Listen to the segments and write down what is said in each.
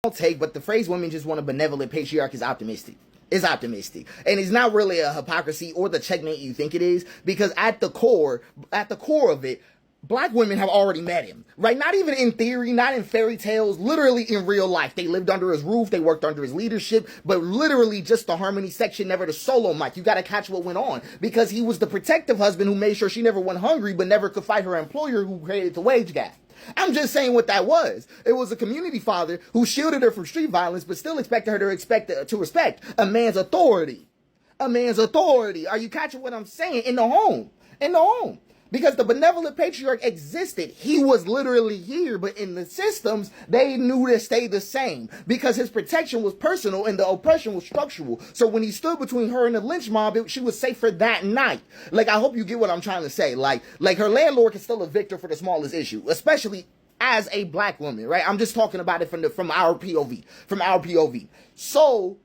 take, but the phrase women just want a benevolent patriarch is optimistic. It's optimistic. And it's not really a hypocrisy or the checkmate you think it is, because at the core of it, black women have already met him, right? Not even in theory, not in fairy tales, literally in real life. They lived under his roof, they worked under his leadership, but literally just the harmony section, never the solo mic. You got to catch what went on, because he was the protective husband who made sure she never went hungry, but never could fight her employer who created the wage gap. I'm just saying what that was. It was a community father who shielded her from street violence, but still expected her to respect a man's authority. A man's authority. Are you catching what I'm saying? In the home. In the home. Because the benevolent patriarch existed. He was literally here, but in the systems, they knew to stay the same. Because his protection was personal and the oppression was structural. So when he stood between her and the lynch mob, she was safe for that night. Like, I hope you get what I'm trying to say. Like her landlord can still evict her for the smallest issue, especially as a black woman, right? I'm just talking about it from our POV. From our POV. So,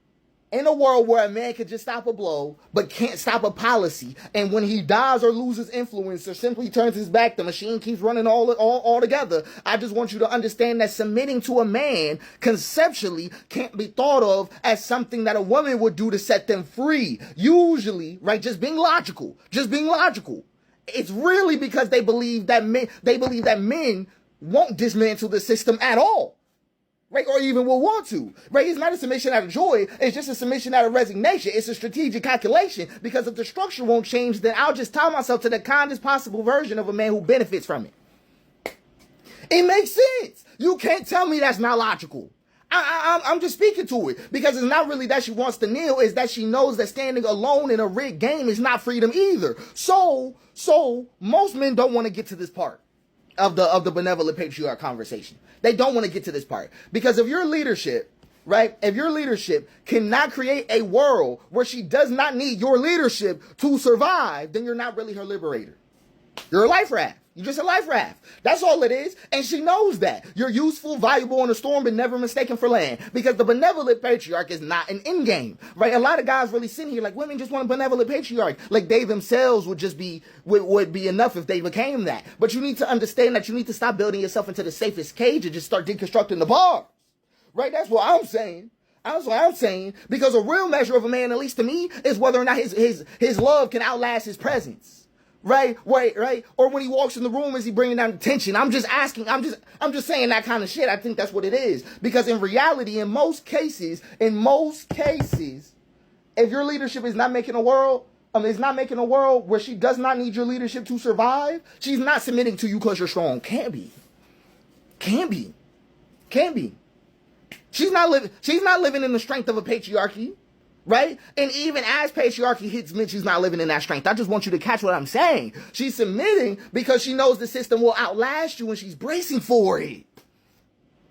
in a world where a man can just stop a blow, but can't stop a policy, and when he dies or loses influence or simply turns his back, the machine keeps running all together, I just want you to understand that submitting to a man conceptually can't be thought of as something that a woman would do to set them free. Usually, right, just being logical. It's really because they believe that men won't dismantle the system at all. Right, or even will want to. Right, it's not a submission out of joy. It's just a submission out of resignation. It's a strategic calculation, because if the structure won't change, then I'll just tie myself to the kindest possible version of a man who benefits from it. It makes sense. You can't tell me that's not logical. I'm just speaking to it, because it's not really that she wants to kneel. It's that she knows that standing alone in a rigged game is not freedom either. So most men don't want to get to this part of the benevolent patriarch conversation. They don't want to get to this part, because if your leadership, right, if your leadership cannot create a world where she does not need your leadership to survive, then you're not really her liberator. You're a life raft. You're just a life raft. That's all it is. And she knows that. You're useful, valuable in a storm, but never mistaken for land. Because the benevolent patriarch is not an end game, right? A lot of guys really sitting here like, women just want a benevolent patriarch. Like they themselves would be enough if they became that. But you need to understand that you need to stop building yourself into the safest cage and just start deconstructing the bars. Right? That's what I'm saying. That's what I'm saying. Because a real measure of a man, at least to me, is whether or not his love can outlast his presence. Right? Or when he walks in the room, is he bringing down the tension? I'm just asking. I'm just saying that kind of shit. I think that's what it is. Because in reality, in most cases, if your leadership is not making a world, where she does not need your leadership to survive, she's not submitting to you because you're strong. Can't be. She's not living in the strength of a patriarchy. Right? And even as patriarchy hits men, she's not living in that strength. I just want you to catch what I'm saying. She's submitting because she knows the system will outlast you and she's bracing for it.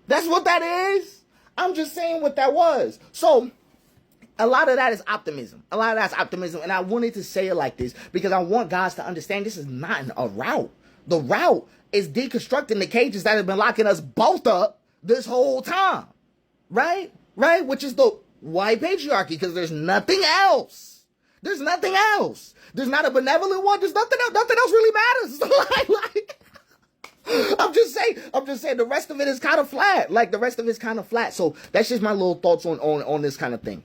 That's what that is. I'm just saying what that was. So, a lot of that is optimism. And I wanted to say it like this because I want guys to understand this is not a route. The route is deconstructing the cages that have been locking us both up this whole time. Right? Which is the white patriarchy, because there's nothing else. There's not a benevolent one. There's nothing else. Nothing else really matters. I'm just saying the rest of it is kind of flat. So that's just my little thoughts on this kind of thing.